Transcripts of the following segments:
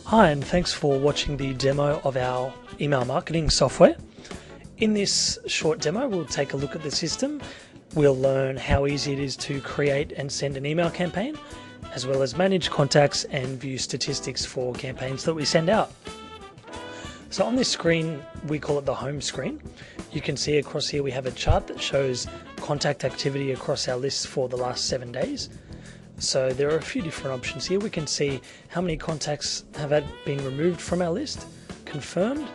Hi, and thanks for watching the demo of our email marketing software. In this short demo, we'll take a look at the system. We'll learn how easy it is to create and send an email campaign, as well as manage contacts and view statistics for campaigns that we send out. So on this screen, we call it the home screen. You can see across here we have a chart that shows contact activity across our list for the last 7 days. So there are a few different options here. We can see how many contacts have been removed from our list, confirmed,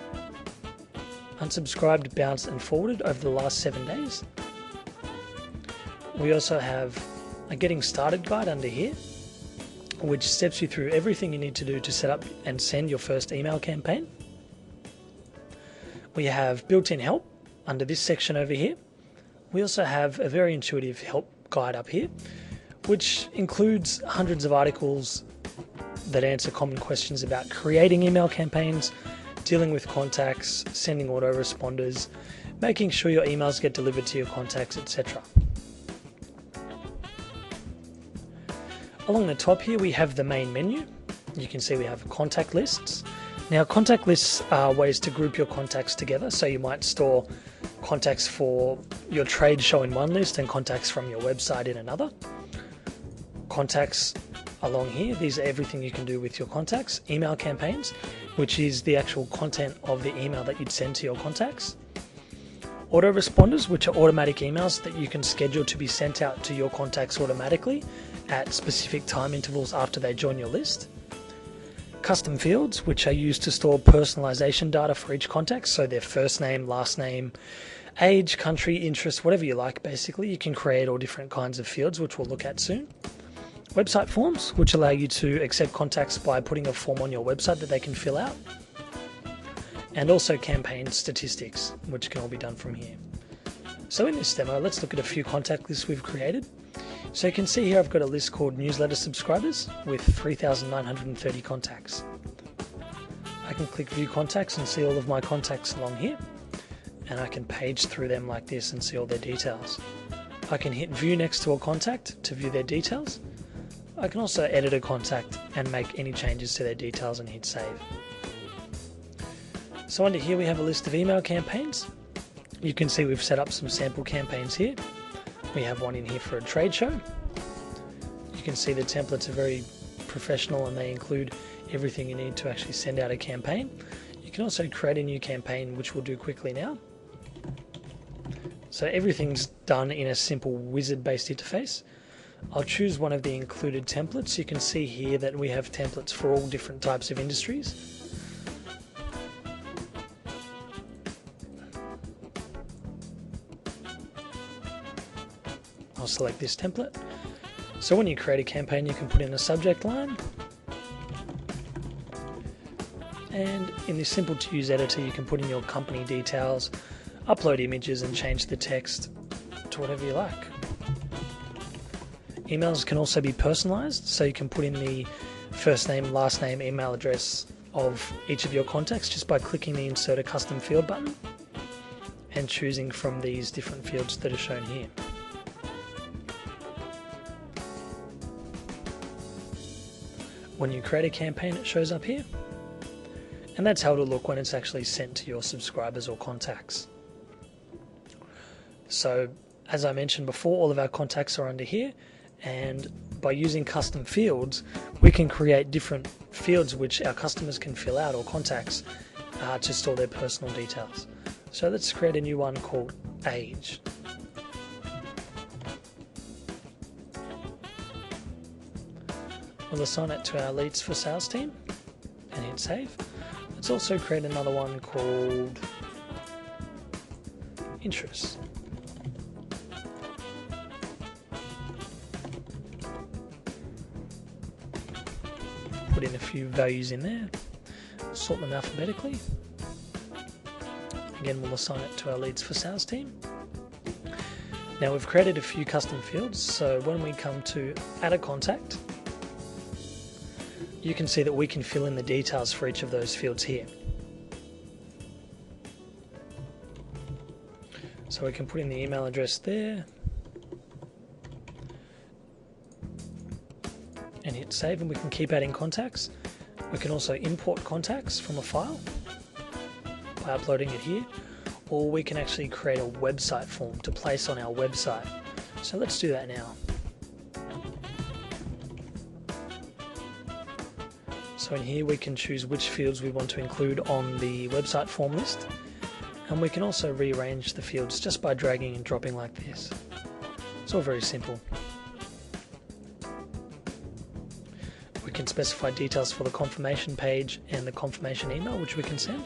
unsubscribed, bounced and forwarded over the last 7 days. We also have a getting started guide under here, which steps you through everything you need to do to set up and send your first email campaign. We have built-in help under this section over here. We also have a very intuitive help guide up here, which includes hundreds of articles that answer common questions about creating email campaigns, dealing with contacts, sending autoresponders, making sure your emails get delivered to your contacts, etc. Along the top here we have the main menu. You can see we have contact lists. Now, contact lists are ways to group your contacts together, so you might store contacts for your trade show in one list and contacts from your website in another. Contacts along here, these are everything you can do with your contacts. Email campaigns, which is the actual content of the email that you'd send to your contacts. Autoresponders, which are automatic emails that you can schedule to be sent out to your contacts automatically at specific time intervals after they join your list. Custom fields, which are used to store personalization data for each contact, so their first name, last name, age, country, interest, whatever you like basically. You can create all different kinds of fields, which we'll look at soon. Website forms, which allow you to accept contacts by putting a form on your website that they can fill out. And also campaign statistics, which can all be done from here. So in this demo, let's look at a few contact lists we've created. So you can see here I've got a list called newsletter subscribers with 3,930 contacts. I can click view contacts and see all of my contacts along here, and I can page through them like this and see all their details. I can hit view next to a contact to view their details. I can also edit a contact and make any changes to their details and hit save. So under here we have a list of email campaigns. You can see we've set up some sample campaigns here. We have one in here for a trade show. You can see the templates are very professional and they include everything you need to actually send out a campaign. You can also create a new campaign, which we'll do quickly now. So everything's done in a simple wizard-based interface. I'll choose one of the included templates. You can see here that we have templates for all different types of industries. I'll select this template. So when you create a campaign, you can put in a subject line. And in this simple to use editor, you can put in your company details, upload images and change the text to whatever you like. Emails can also be personalized, so you can put in the first name, last name, email address of each of your contacts just by clicking the Insert a Custom Field button and choosing from these different fields that are shown here. When you create a campaign, it shows up here, and that's how it'll look when it's actually sent to your subscribers or contacts. So, as I mentioned before, all of our contacts are under here, and by using custom fields, we can create different fields which our customers can fill out, or contacts, to store their personal details. So let's create a new one called age. We'll assign it to our leads for sales team and hit save. Let's also create another one called interest. Put in a few values in there, sort them alphabetically. Again, we'll assign it to our leads for sales team. Now we've created a few custom fields, so when we come to add a contact, you can see that we can fill in the details for each of those fields here. So we can put in the email address there, and hit save, and we can keep adding contacts. We can also import contacts from a file by uploading it here, or we can actually create a website form to place on our website. So let's do that now. So in here we can choose which fields we want to include on the website form list, and we can also rearrange the fields just by dragging and dropping like this. It's all very simple. We can specify details for the confirmation page and the confirmation email which we can send,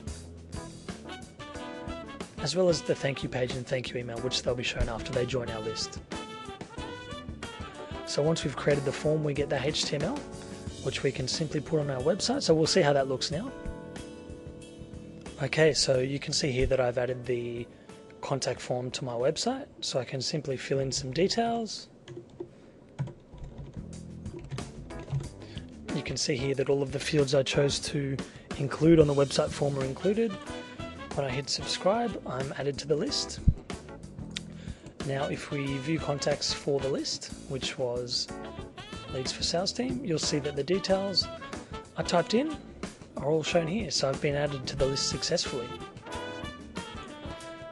as well as the thank you page and thank you email which they'll be shown after they join our list. So once we've created the form, we get the HTML which we can simply put on our website. So we'll see how that looks now. Okay, so you can see here that I've added the contact form to my website, so I can simply fill in some details. You can see here that all of the fields I chose to include on the website form are included. When I hit subscribe, I'm added to the list. Now if we view contacts for the list, which was Leads for Sales Team, you'll see that the details I typed in are all shown here, so I've been added to the list successfully.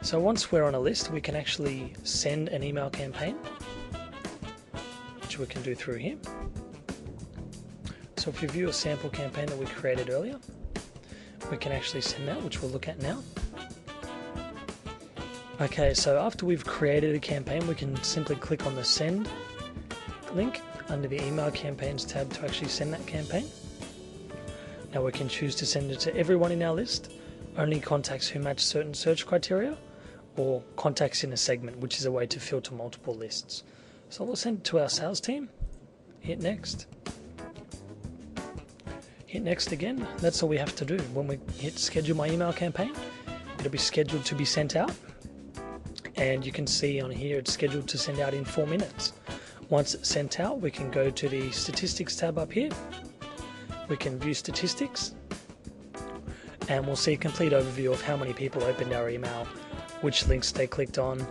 So once we're on a list, we can actually send an email campaign, which we can do through here. So if we view a sample campaign that we created earlier, we can actually send that, which we'll look at now. Okay, so after we've created a campaign, we can simply click on the send link under the email campaigns tab to actually send that campaign. Now we can choose to send it to everyone in our list, only contacts who match certain search criteria, or contacts in a segment, which is a way to filter multiple lists. So we'll send it to our sales team, hit next. Hit next again, that's all we have to do. When we hit schedule my email campaign, it'll be scheduled to be sent out. And you can see on here it's scheduled to send out in 4 minutes. Once it's sent out, we can go to the statistics tab up here. We can view statistics, and we'll see a complete overview of how many people opened our email, which links they clicked on,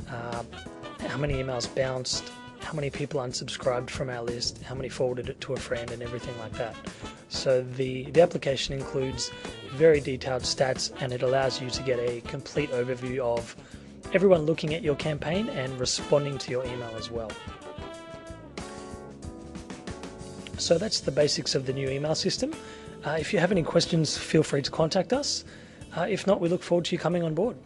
how many emails bounced, how many people unsubscribed from our list, how many forwarded it to a friend, and everything like that. So the application includes very detailed stats, and it allows you to get a complete overview of everyone looking at your campaign and responding to your email as well. So that's the basics of the new email system. If you have any questions, feel free to contact us. If not, we look forward to you coming on board.